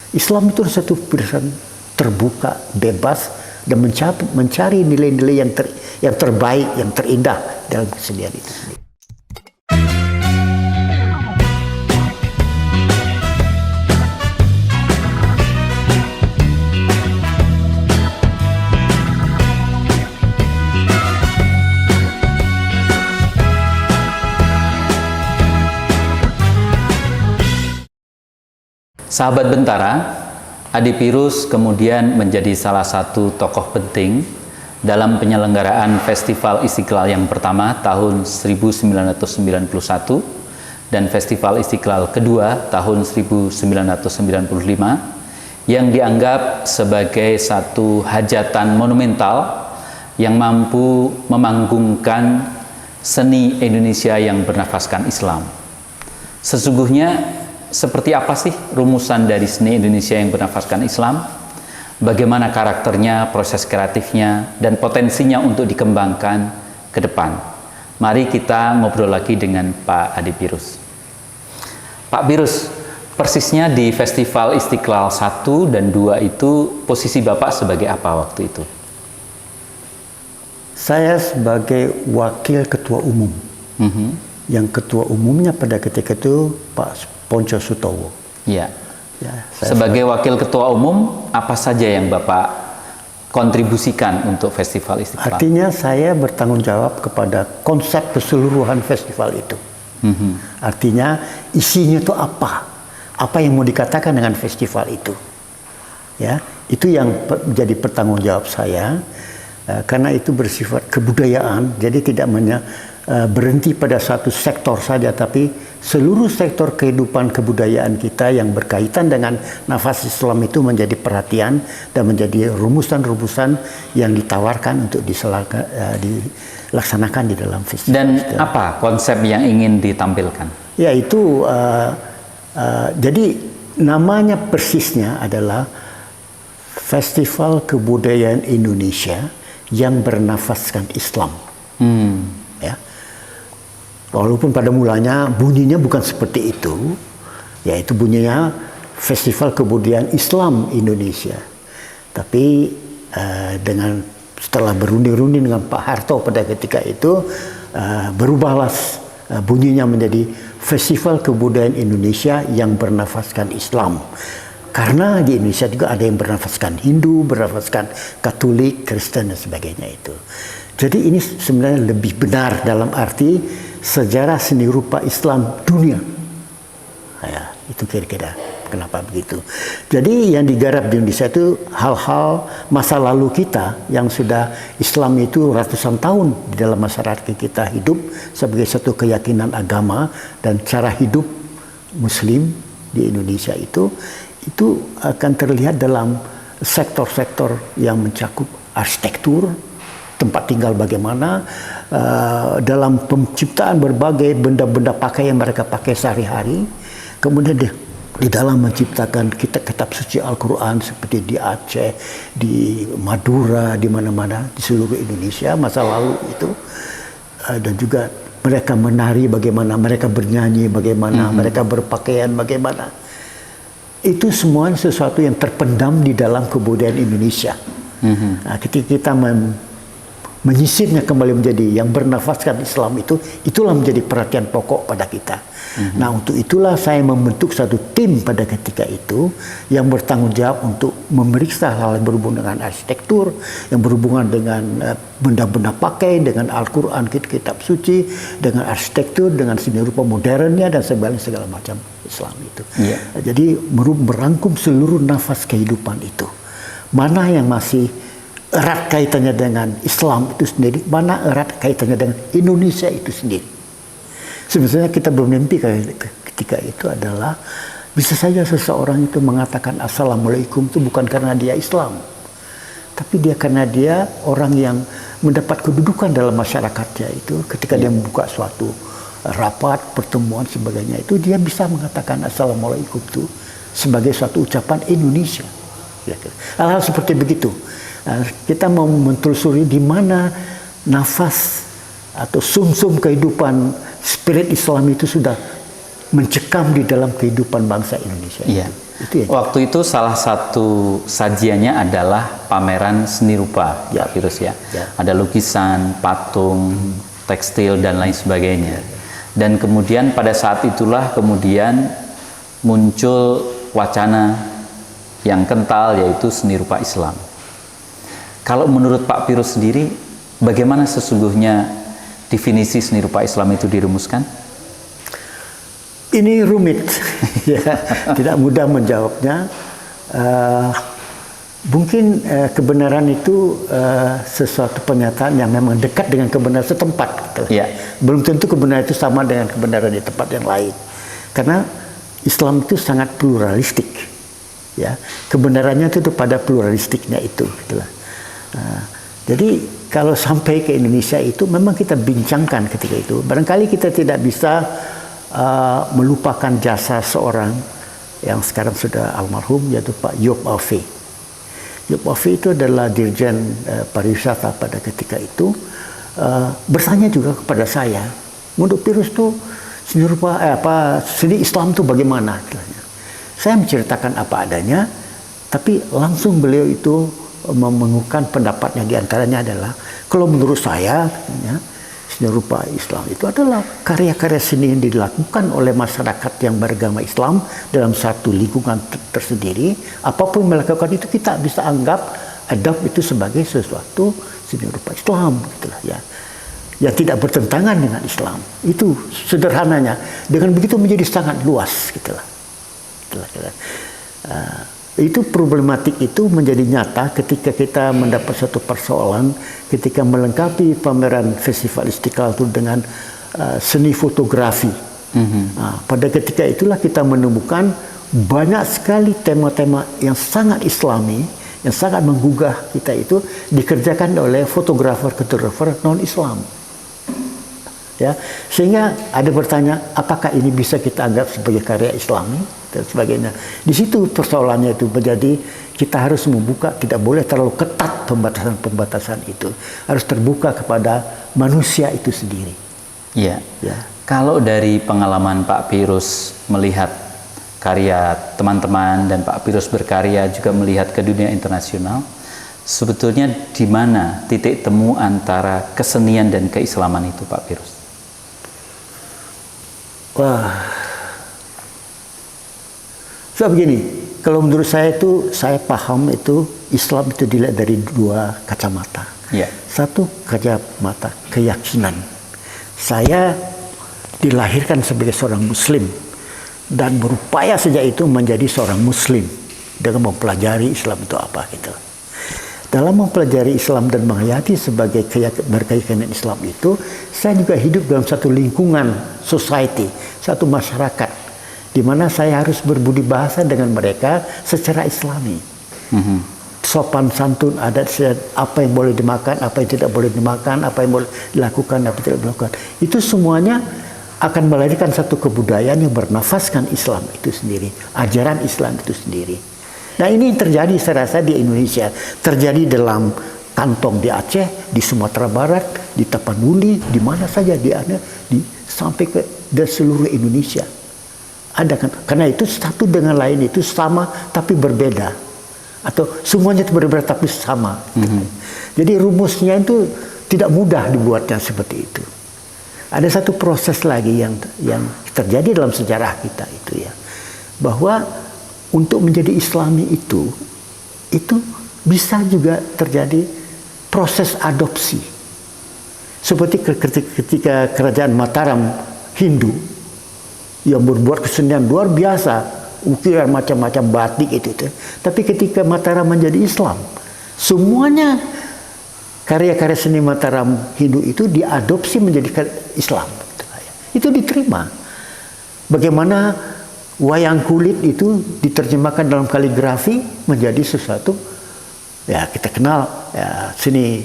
Islam itu satu pilihan terbuka, bebas, dan mencari nilai-nilai yang terbaik, yang terindah dalam kesenian itu sendiri. Sahabat Bentara, Adipirus kemudian menjadi salah satu tokoh penting dalam penyelenggaraan Festival Istiqlal yang pertama tahun 1991 dan Festival Istiqlal kedua tahun 1995 yang dianggap sebagai satu hajatan monumental yang mampu memanggungkan seni Indonesia yang bernafaskan Islam. Sesungguhnya seperti apa sih rumusan dari seni Indonesia yang bernafaskan Islam? Bagaimana karakternya, proses kreatifnya, dan potensinya untuk dikembangkan ke depan? Mari kita ngobrol lagi dengan Pak Adipirus. Pak Pirus, persisnya di Festival Istiqlal 1 dan 2 itu posisi Bapak sebagai apa waktu itu? Saya sebagai wakil ketua umum. Yang ketua umumnya pada ketika itu Pak Ponco Sutowo. Ya. Sebagai wakil ketua umum, apa saja yang Bapak kontribusikan untuk Festival Istiqlal? Artinya saya bertanggung jawab kepada konsep keseluruhan festival itu. Artinya isinya itu apa? Apa yang mau dikatakan dengan festival itu? Ya, itu yang menjadi pertanggung jawab saya. Karena itu bersifat kebudayaan, jadi tidak berhenti pada satu sektor saja, tapi seluruh sektor kehidupan kebudayaan kita yang berkaitan dengan nafas Islam itu menjadi perhatian dan menjadi rumusan-rumusan yang ditawarkan untuk dilaksanakan di dalam festival. Dan apa konsep yang ingin ditampilkan? Yaitu jadi namanya persisnya adalah Festival Kebudayaan Indonesia yang bernafaskan Islam. Ya. Walaupun pada mulanya bunyinya bukan seperti itu, yaitu bunyinya Festival Kebudayaan Islam Indonesia. Tapi dengan setelah berunding-runding dengan Pak Harto pada ketika itu, berubahlah bunyinya menjadi Festival Kebudayaan Indonesia yang bernafaskan Islam. Karena di Indonesia juga ada yang bernafaskan Hindu, bernafaskan Katolik, Kristen, dan sebagainya itu. Jadi ini sebenarnya lebih benar dalam arti sejarah seni rupa Islam dunia. Ya, itu kira-kira kenapa begitu. Jadi yang digarap di Indonesia itu hal-hal masa lalu kita yang sudah Islam itu ratusan tahun di dalam masyarakat kita hidup sebagai satu keyakinan agama dan cara hidup Muslim di Indonesia itu akan terlihat dalam sektor-sektor yang mencakup arsitektur, tempat tinggal bagaimana, dalam penciptaan berbagai benda-benda pakai yang mereka pakai sehari-hari, kemudian di dalam menciptakan kitab suci Al-Quran seperti di Aceh, di Madura, di mana-mana di seluruh Indonesia masa lalu itu, dan juga mereka menari bagaimana, mereka bernyanyi bagaimana, mereka berpakaian bagaimana. Itu semua sesuatu yang terpendam di dalam kebudayaan Indonesia. Nah, ketika kita menyisirnya kembali menjadi yang bernafaskan Islam itulah menjadi perhatian pokok pada kita. Nah, untuk itulah saya membentuk satu tim pada ketika itu yang bertanggung jawab untuk memeriksa hal yang berhubungan dengan arsitektur, yang berhubungan dengan benda-benda pakai, dengan Al-Quran, kitab suci, dengan arsitektur, dengan seni rupa modernnya dan segala macam Islam itu. Jadi merangkum seluruh nafas kehidupan itu. Mana yang masih erat kaitannya dengan Islam itu sendiri, mana erat kaitannya dengan Indonesia itu sendiri. Sebenarnya kita bermimpi ketika itu adalah bisa saja seseorang itu mengatakan Assalamualaikum itu bukan karena dia Islam, tapi karena dia orang yang mendapat kedudukan dalam masyarakatnya itu ketika dia membuka suatu rapat, pertemuan sebagainya itu dia bisa mengatakan Assalamualaikum itu sebagai suatu ucapan Indonesia. Hal-hal seperti begitu. Nah, kita mau menelusuri di mana nafas atau sumsum kehidupan spirit Islam itu sudah mencekam di dalam kehidupan bangsa Indonesia. Iya. Itu ya. Waktu itu salah satu sajiannya adalah pameran seni rupa, Ya. Pak Firus ya. Ya. Ada lukisan, patung, tekstil dan lain sebagainya. Dan kemudian pada saat itulah kemudian muncul wacana yang kental, yaitu seni rupa Islam. Kalau menurut Pak Firus sendiri, bagaimana sesungguhnya definisi seni rupa Islam itu dirumuskan? Ini rumit, ya, tidak mudah menjawabnya. Mungkin kebenaran itu sesuatu pernyataan yang memang dekat dengan kebenaran setempat. Gitu. Ya. Belum tentu kebenaran itu sama dengan kebenaran di tempat yang lain. Karena Islam itu sangat pluralistik. Ya, kebenarannya itu pada pluralistiknya itu. Gitulah. Jadi kalau sampai ke Indonesia itu memang kita bincangkan ketika itu. Barangkali kita tidak bisa melupakan jasa seorang yang sekarang sudah almarhum, yaitu Pak Yop Alfi. Yop Alfi itu adalah Dirjen Pariwisata pada ketika itu, bertanya juga kepada saya, menurut Firus itu seni rupa seni Islam itu bagaimana? Saya menceritakan apa adanya, tapi langsung beliau itu mengemukakan pendapatnya, diantaranya adalah kalau menurut saya seni rupa Islam itu adalah karya-karya seni yang dilakukan oleh masyarakat yang beragama Islam dalam satu lingkungan tersendiri. Apapun yang melakukan itu kita bisa anggap adopt itu sebagai sesuatu seni rupa Islam, gitulah ya. Yang tidak bertentangan dengan Islam. Itu sederhananya. Dengan begitu menjadi sangat luas, gitulah. Itu problematik itu menjadi nyata ketika kita mendapat satu persoalan ketika melengkapi pameran Festival Istiqlal itu dengan seni fotografi. Pada ketika itulah kita menemukan banyak sekali tema-tema yang sangat Islami, yang sangat menggugah kita itu dikerjakan oleh fotografer-fotografer non-Islam. Ya, sehingga ada bertanya, apakah ini bisa kita anggap sebagai karya Islami dan sebagainya. Di situ persoalannya itu menjadi kita harus membuka, tidak boleh terlalu ketat pembatasan-pembatasan itu, harus terbuka kepada manusia itu sendiri. Iya. Ya. Kalau dari pengalaman Pak Firus melihat karya teman-teman dan Pak Firus berkarya juga melihat ke dunia internasional, sebetulnya di mana titik temu antara kesenian dan keislaman itu, Pak Firus? Wah, so begini, kalau menurut saya itu, saya paham itu Islam itu dilihat dari dua kacamata. Ya. Satu kacamata keyakinan. Saya dilahirkan sebagai seorang Muslim dan berupaya sejak itu menjadi seorang Muslim dengan mempelajari Islam itu apa gitu. Dalam mempelajari Islam dan menghayati sebagai berkeyakinan Islam itu, saya juga hidup dalam satu lingkungan society, satu masyarakat, di mana saya harus berbudi bahasa dengan mereka secara Islami. Sopan santun, adat istiadat, apa yang boleh dimakan, apa yang tidak boleh dimakan, apa yang boleh dilakukan, apa yang tidak dilakukan. Itu semuanya akan melahirkan satu kebudayaan yang bernafaskan Islam itu sendiri, ajaran Islam itu sendiri. Nah ini yang terjadi saya rasa di Indonesia, terjadi dalam kantong di Aceh, di Sumatera Barat, di Tapanuli, di mana saja sampai ke seluruh Indonesia. Ada kan? Karena itu satu dengan lain itu sama tapi berbeda, atau semuanya itu berbeda tapi sama. Jadi rumusnya itu tidak mudah dibuatnya seperti itu. Ada satu proses lagi yang terjadi dalam sejarah kita itu ya, bahwa untuk menjadi Islami itu bisa juga terjadi proses adopsi. Seperti ketika kerajaan Mataram Hindu yang berbuat kesenian luar biasa, ukiran macam-macam batik itu. Tapi ketika Mataram menjadi Islam, semuanya karya-karya seni Mataram Hindu itu diadopsi menjadi Islam. Itu diterima. Bagaimana wayang kulit itu diterjemahkan dalam kaligrafi menjadi sesuatu ya kita kenal ya, seni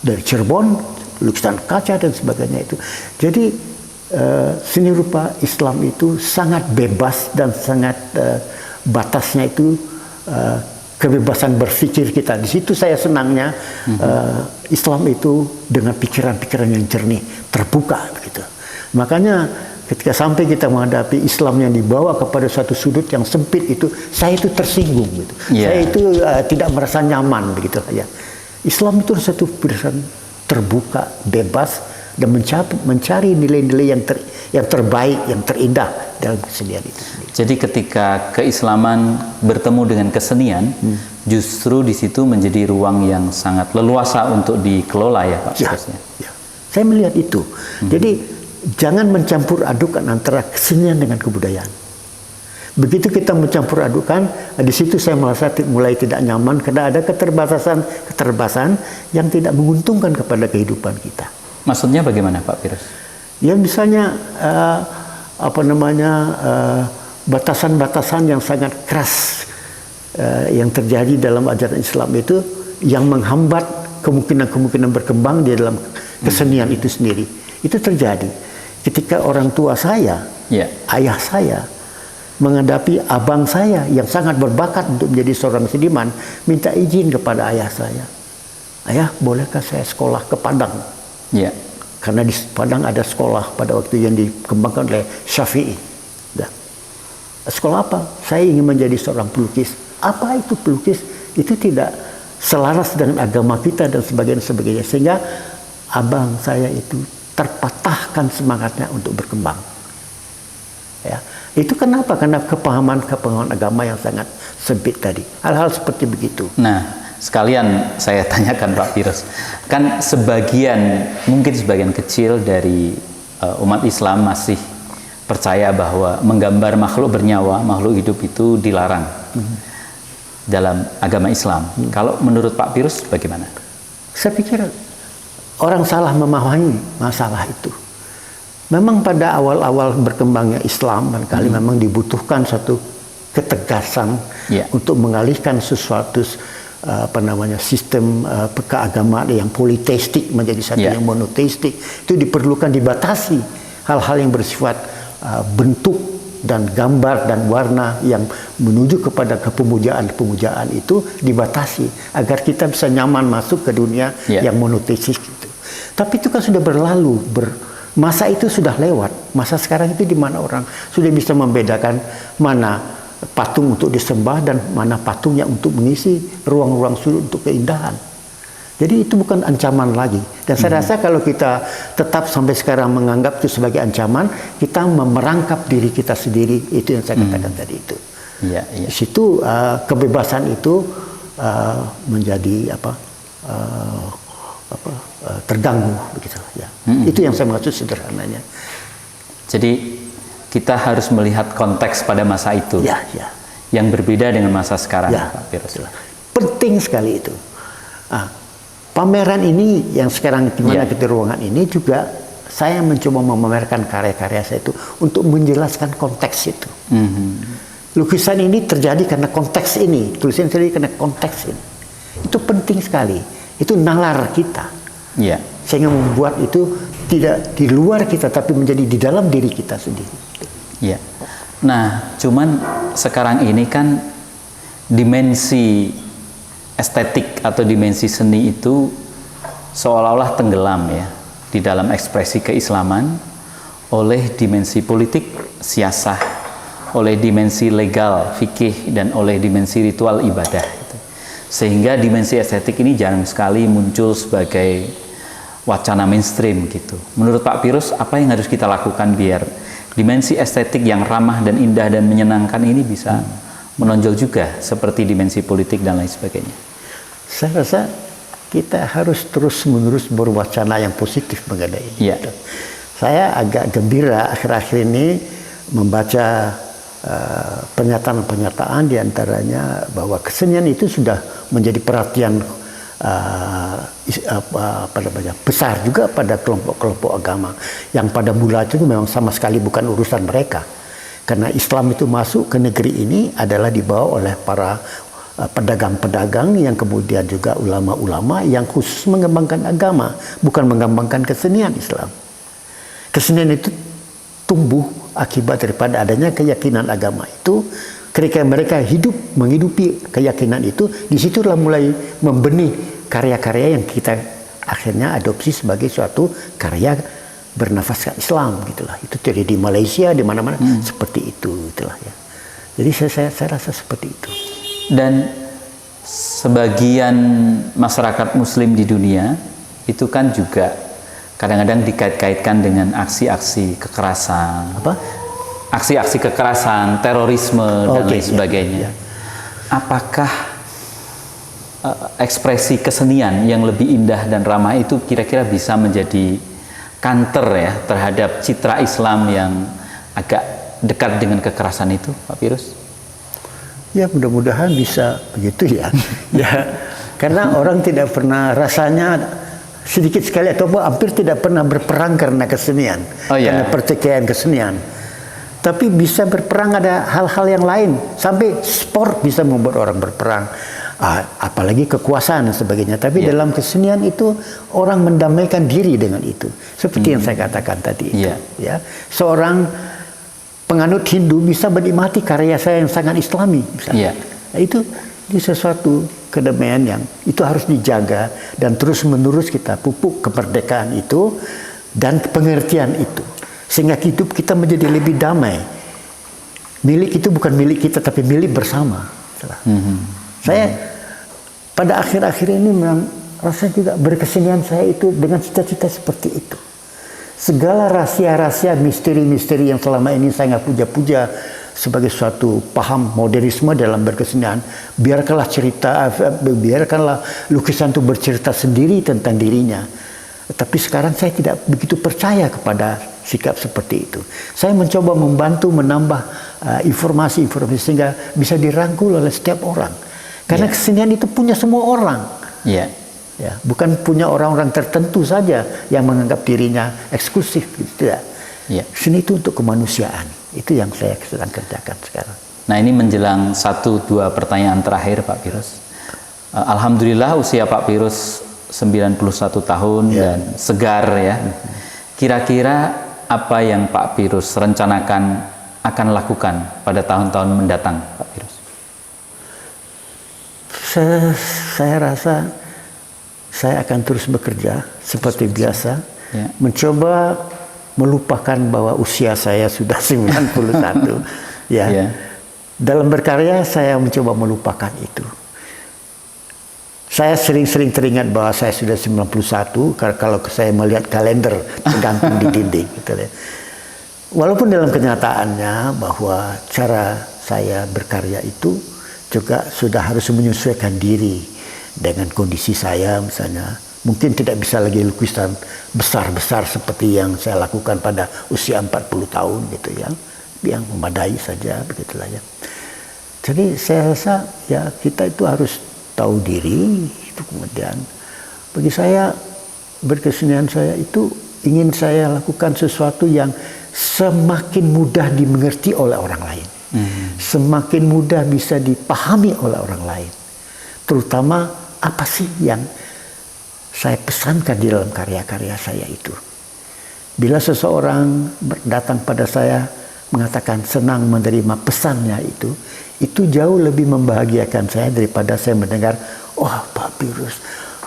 dari Cirebon, lukisan kaca dan sebagainya itu. Jadi seni rupa Islam itu sangat bebas dan sangat batasnya itu kebebasan berpikir kita. Di situ saya senangnya Islam itu dengan pikiran-pikiran yang jernih, terbuka gitu. Makanya Ketika sampai kita menghadapi Islam yang dibawa kepada suatu sudut yang sempit itu, saya itu tersinggung gitu. Saya itu tidak merasa nyaman begitu ya. Islam itu satu pilihan terbuka, bebas, dan mencari nilai-nilai yang terbaik, yang terindah dalam kesenian itu sendiri. Jadi ketika keislaman bertemu dengan kesenian, justru di situ menjadi ruang yang sangat leluasa untuk dikelola ya Pak. Ya. Saya melihat itu. Jadi jangan mencampur adukan antara kesenian dengan kebudayaan. Begitu kita mencampur adukan, di situ saya merasa mulai tidak nyaman karena ada keterbatasan yang tidak menguntungkan kepada kehidupan kita. Maksudnya bagaimana Pak Firus? Ya misalnya batasan-batasan yang sangat keras yang terjadi dalam ajaran Islam itu yang menghambat kemungkinan berkembang di dalam kesenian itu sendiri. Itu terjadi ketika orang tua saya, ayah saya, menghadapi abang saya yang sangat berbakat untuk menjadi seorang seniman, minta izin kepada ayah saya. Ayah, bolehkah saya sekolah ke Padang? Ya. Karena di Padang ada sekolah pada waktu yang dikembangkan oleh Syafi'i. Sekolah apa? Saya ingin menjadi seorang pelukis. Apa itu pelukis? Itu tidak selaras dengan agama kita dan sebagainya. Sehingga abang saya itu terpatahkan semangatnya untuk berkembang. Ya, itu kenapa? Karena kepahaman agama yang sangat sempit tadi. Hal-hal seperti begitu. Nah, sekalian saya tanyakan Pak Firus, kan mungkin sebagian kecil dari umat Islam masih percaya bahwa menggambar makhluk bernyawa, makhluk hidup itu dilarang dalam agama Islam. Kalau menurut Pak Firus bagaimana? Saya pikir orang salah memahami masalah itu. Memang pada awal-awal berkembangnya Islam barangkali memang dibutuhkan satu ketegasan untuk mengalihkan sesuatu sistem keagamaan yang politeistik menjadi satu yang monoteistik. Itu diperlukan dibatasi hal-hal yang bersifat bentuk dan gambar dan warna yang menuju kepada kepemujaan itu dibatasi agar kita bisa nyaman masuk ke dunia yang monoteistik itu. Tapi itu kan sudah berlalu, masa itu sudah lewat. Masa sekarang itu di mana orang sudah bisa membedakan mana patung untuk disembah dan mana patung yang untuk mengisi ruang-ruang sudut untuk keindahan. Jadi itu bukan ancaman lagi. Dan saya rasa kalau kita tetap sampai sekarang menganggap itu sebagai ancaman, kita merangkap diri kita sendiri. Itu yang saya katakan tadi itu. Di situ kebebasan itu menjadi terganggu begitu ya. Itu yang saya maksud sederhananya. Jadi kita harus melihat konteks pada masa itu. Yang berbeda dengan masa sekarang, Pak Firus. Penting sekali itu. Pameran ini yang sekarang di mana kita ruangan ini juga saya mencoba memamerkan karya-karya saya itu untuk menjelaskan konteks itu. Lukisan ini terjadi karena konteks ini, tulisan terjadi karena konteks ini. Itu penting sekali. Itu nalar kita. Sehingga membuat itu tidak di luar kita tapi menjadi di dalam diri kita sendiri. Nah, cuman sekarang ini kan dimensi estetik atau dimensi seni itu seolah-olah tenggelam ya di dalam ekspresi keislaman oleh dimensi politik, siasah, oleh dimensi legal, fikih, dan oleh dimensi ritual ibadah. Sehingga dimensi estetik ini jarang sekali muncul sebagai wacana mainstream gitu. Menurut Pak Firus, apa yang harus kita lakukan biar dimensi estetik yang ramah dan indah dan menyenangkan ini bisa menonjol juga seperti dimensi politik dan lain sebagainya? Saya rasa kita harus terus-menerus berwacana yang positif mengenai ini. Saya agak gembira akhir-akhir ini membaca pernyataan-pernyataan diantaranya bahwa kesenian itu sudah menjadi perhatian besar juga pada kelompok-kelompok agama yang pada mula itu memang sama sekali bukan urusan mereka. Karena Islam itu masuk ke negeri ini adalah dibawa oleh para pedagang-pedagang yang kemudian juga ulama-ulama yang khusus mengembangkan agama, bukan mengembangkan kesenian Islam. Kesenian itu tumbuh akibat daripada adanya keyakinan agama itu. Ketika mereka menghidupi keyakinan itu, disitulah mulai membenih karya-karya yang kita akhirnya adopsi sebagai suatu karya bernafaskan Islam gitulah. Itu terjadi di Malaysia, di mana-mana seperti itu gitulah ya. Jadi saya rasa seperti itu. Dan sebagian masyarakat Muslim di dunia itu kan juga kadang-kadang dikait-kaitkan dengan aksi-aksi kekerasan, aksi-aksi kekerasan, terorisme dan lain sebagainya. Ya. Apakah ekspresi kesenian yang lebih indah dan ramah itu kira-kira bisa menjadi counter ya terhadap citra Islam yang agak dekat dengan kekerasan itu, Pak Pirus? Ya, mudah-mudahan bisa begitu ya. Ya, karena orang tidak pernah rasanya sedikit sekali atau hampir tidak pernah berperang karena kesenian, karena pertikaian kesenian. Tapi bisa berperang ada hal-hal yang lain, sampai sport bisa membuat orang berperang. Apalagi kekuasaan dan sebagainya. Tapi dalam kesenian itu orang mendamaikan diri dengan itu. Seperti yang saya katakan tadi itu. Ya, seorang penganut Hindu bisa menikmati karya saya yang sangat Islami. Misalnya. Nah, itu sesuatu kedamaian yang itu harus dijaga dan terus-menerus kita pupuk kemerdekaan itu dan pengertian itu. Sehingga hidup kita menjadi lebih damai. Milik itu bukan milik kita tapi milik bersama. Saya pada akhir-akhir ini memang rasa juga berkesenian saya itu dengan cita-cita seperti itu. Segala rahasia-rahasia, misteri-misteri yang selama ini saya nggak puja-puja sebagai suatu paham modernisme dalam berkesenian, biarkanlah lukisan itu bercerita sendiri tentang dirinya. Tapi sekarang saya tidak begitu percaya kepada sikap seperti itu. Saya mencoba membantu menambah informasi-informasi sehingga bisa dirangkul oleh setiap orang. Karena kesenian itu punya semua orang. Ya, bukan punya orang-orang tertentu saja yang menganggap dirinya eksklusif, tidak. Seni itu untuk kemanusiaan. Itu yang saya sedang kerjakan sekarang. Nah, ini menjelang 1-2 pertanyaan terakhir, Pak Pirus. Alhamdulillah usia Pak Pirus 91 tahun dan segar ya. Kira-kira apa yang Pak Pirus rencanakan akan lakukan pada tahun-tahun mendatang, Pak Pirus? Saya rasa saya akan terus bekerja seperti biasa, mencoba melupakan bahwa usia saya sudah 91. Dalam berkarya saya mencoba melupakan itu. Saya sering-sering teringat bahwa saya sudah 91 kalau saya melihat kalender tergantung di dinding. Gitu ya. Walaupun dalam kenyataannya bahwa cara saya berkarya itu juga sudah harus menyesuaikan diri dengan kondisi saya, misalnya mungkin tidak bisa lagi lukisan besar-besar seperti yang saya lakukan pada usia 40 tahun gitu ya, yang memadai saja begitulah ya. Jadi saya rasa ya kita itu harus tahu diri itu. Kemudian bagi saya berkesenian saya itu ingin saya lakukan sesuatu yang semakin mudah dimengerti oleh orang lain, semakin mudah bisa dipahami oleh orang lain, terutama apa sih yang saya pesankan di dalam karya-karya saya itu. Bila seseorang datang pada saya mengatakan senang menerima pesannya itu jauh lebih membahagiakan saya daripada saya mendengar, "Oh, Pak Pirus,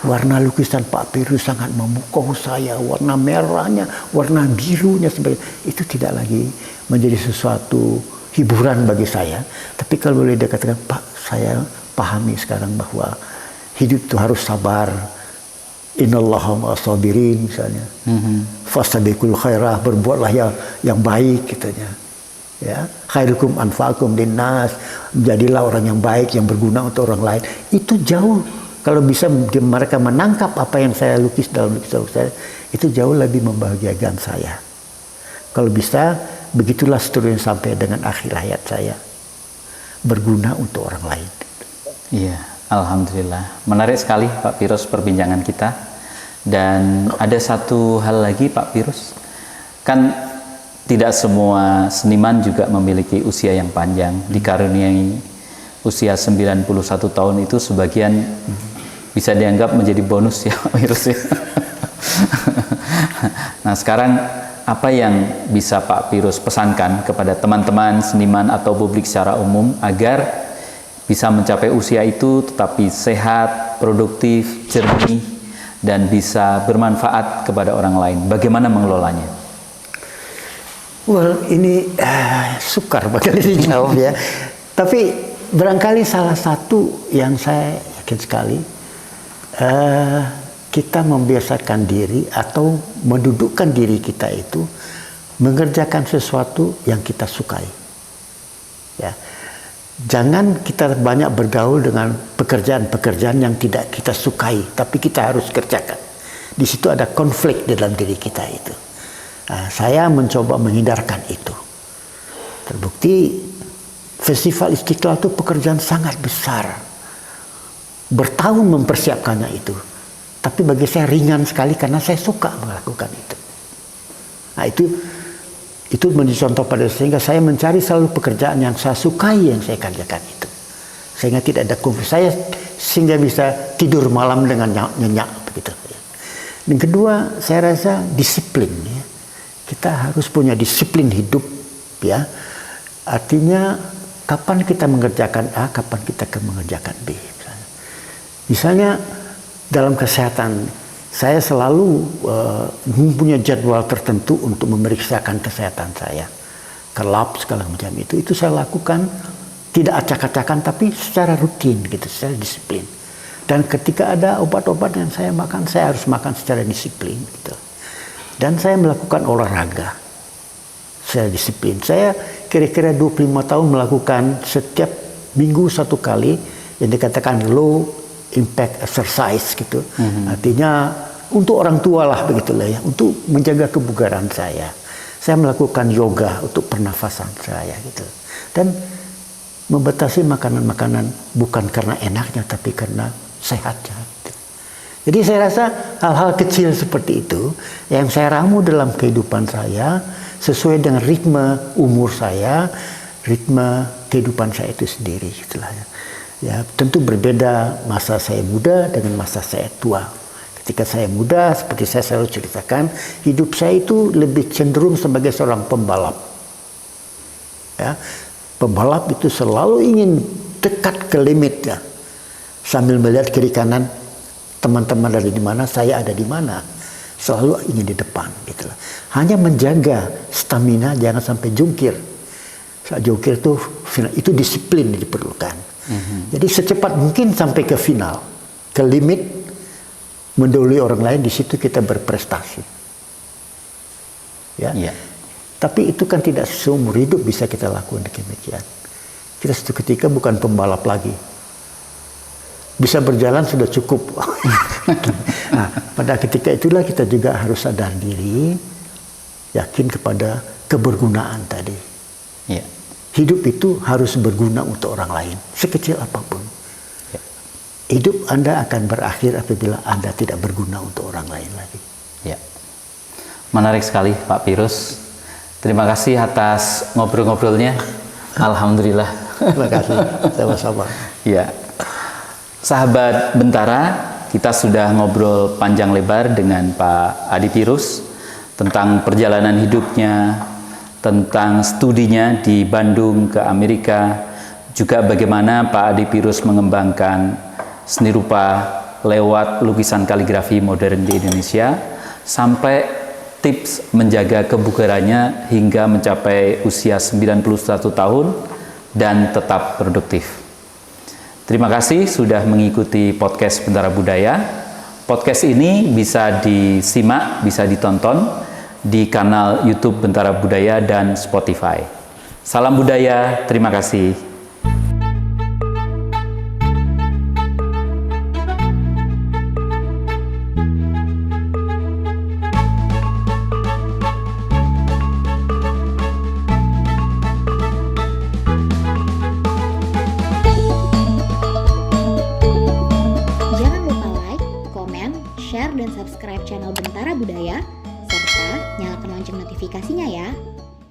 warna lukisan Pak Pirus sangat memukau saya, warna merahnya, warna birunya," sebagainya. Itu tidak lagi menjadi sesuatu hiburan bagi saya. Tapi kalau boleh dikatakan, "Pak, saya pahami sekarang bahwa hidup itu harus sabar. Innallaha ma'as-sabirin," misalnya. Fastabiqul khairah, berbuatlah yang baik katanya. Ya, khairukum anfa'akum linnas, jadilah orang yang baik yang berguna untuk orang lain. Itu jauh kalau bisa mereka menangkap apa yang saya lukis dalam lukisan saya, itu jauh lebih membahagiakan saya. Kalau bisa begitulah seterusnya sampai dengan akhir hayat saya, berguna untuk orang lain. Iya. Alhamdulillah, menarik sekali Pak Pirus perbincangan kita. Dan ada satu hal lagi Pak Pirus, kan tidak semua seniman juga memiliki usia yang panjang. Dikaruniai usia 91 tahun itu sebagian bisa dianggap menjadi bonus ya Pak Pirus ya. Nah sekarang apa yang bisa Pak Pirus pesankan kepada teman-teman seniman atau publik secara umum agar bisa mencapai usia itu tetapi sehat, produktif, jernih, dan bisa bermanfaat kepada orang lain? Bagaimana mengelolanya? Well, ini sukar bakal dijawab ya. Tapi barangkali salah satu yang saya yakin sekali, kita membiasakan diri atau mendudukkan diri kita itu mengerjakan sesuatu yang kita sukai. Ya. Jangan kita banyak bergaul dengan pekerjaan-pekerjaan yang tidak kita sukai, tapi kita harus kerjakan. Di situ ada konflik dalam diri kita itu. Saya mencoba menghindarkan itu. Terbukti Festival Istiqlal itu pekerjaan sangat besar. Bertahun mempersiapkannya itu. Tapi bagi saya ringan sekali karena saya suka melakukan itu. Nah itu menjadi contoh pada sehingga saya mencari selalu pekerjaan yang saya sukai yang saya kerjakan itu. Sehingga tidak ada konflik. Saya sehingga bisa tidur malam dengan nyenyak begitu. Dan kedua, saya rasa disiplin ya. Kita harus punya disiplin hidup ya. Artinya kapan kita mengerjakan A, kapan kita mengerjakan B. Misalnya dalam kesehatan, saya selalu mempunyai jadwal tertentu untuk memeriksakan kesehatan saya. Ke lab segala macam itu saya lakukan tidak acak-acakan tapi secara rutin gitu, secara disiplin. Dan ketika ada obat-obat yang saya makan, saya harus makan secara disiplin gitu. Dan saya melakukan olahraga secara disiplin. Saya kira-kira 25 tahun melakukan setiap minggu satu kali yang dikatakan low impact exercise gitu. Artinya untuk orang tua lah begitulah ya, untuk menjaga kebugaran saya. Saya melakukan yoga untuk pernafasan saya gitu. Dan membatasi makanan-makanan bukan karena enaknya tapi karena sehatnya. Jadi saya rasa hal-hal kecil seperti itu yang saya ramu dalam kehidupan saya sesuai dengan ritme umur saya, ritme kehidupan saya itu sendiri gitulah ya. Ya, tentu berbeda masa saya muda dengan masa saya tua. Ketika saya muda, seperti saya selalu ceritakan, hidup saya itu lebih cenderung sebagai seorang pembalap. Ya, pembalap itu selalu ingin dekat ke limitnya, sambil melihat kiri kanan teman-teman ada di mana, saya ada di mana. Selalu ingin di depan gitu lah. Hanya menjaga stamina jangan sampai jungkir. Saat jungkir itu disiplin yang diperlukan. Jadi secepat mungkin sampai ke final, ke limit, mendahului orang lain, di situ kita berprestasi. Ya. Yeah. Tapi itu kan tidak seumur hidup bisa kita lakukan demikian. Kita suatu ketika bukan pembalap lagi. Bisa berjalan sudah cukup. Nah, pada ketika itulah kita juga harus sadar diri, yakin kepada kebergunaan tadi. Yeah. Hidup itu harus berguna untuk orang lain, sekecil apapun. Yeah. Hidup Anda akan berakhir apabila Anda tidak berguna untuk orang lain lagi. Ya. Menarik sekali Pak Pirus. Terima kasih atas ngobrol-ngobrolnya. Alhamdulillah. Terima kasih. Sama-sama. Ya. Sahabat Bentara, kita sudah ngobrol panjang lebar dengan Pak Adi Pirus tentang perjalanan hidupnya, tentang studinya di Bandung ke Amerika, juga bagaimana Pak Adi Pirus mengembangkan seni rupa lewat lukisan kaligrafi modern di Indonesia, sampai tips menjaga kebugarannya hingga mencapai usia 91 tahun dan tetap produktif. Terima kasih sudah mengikuti podcast Bentara Budaya. Podcast ini bisa disimak, bisa ditonton di kanal YouTube Bentara Budaya dan Spotify. Salam budaya, terima kasih. Share dan subscribe channel Bentara Budaya, serta nyalakan lonceng notifikasinya ya.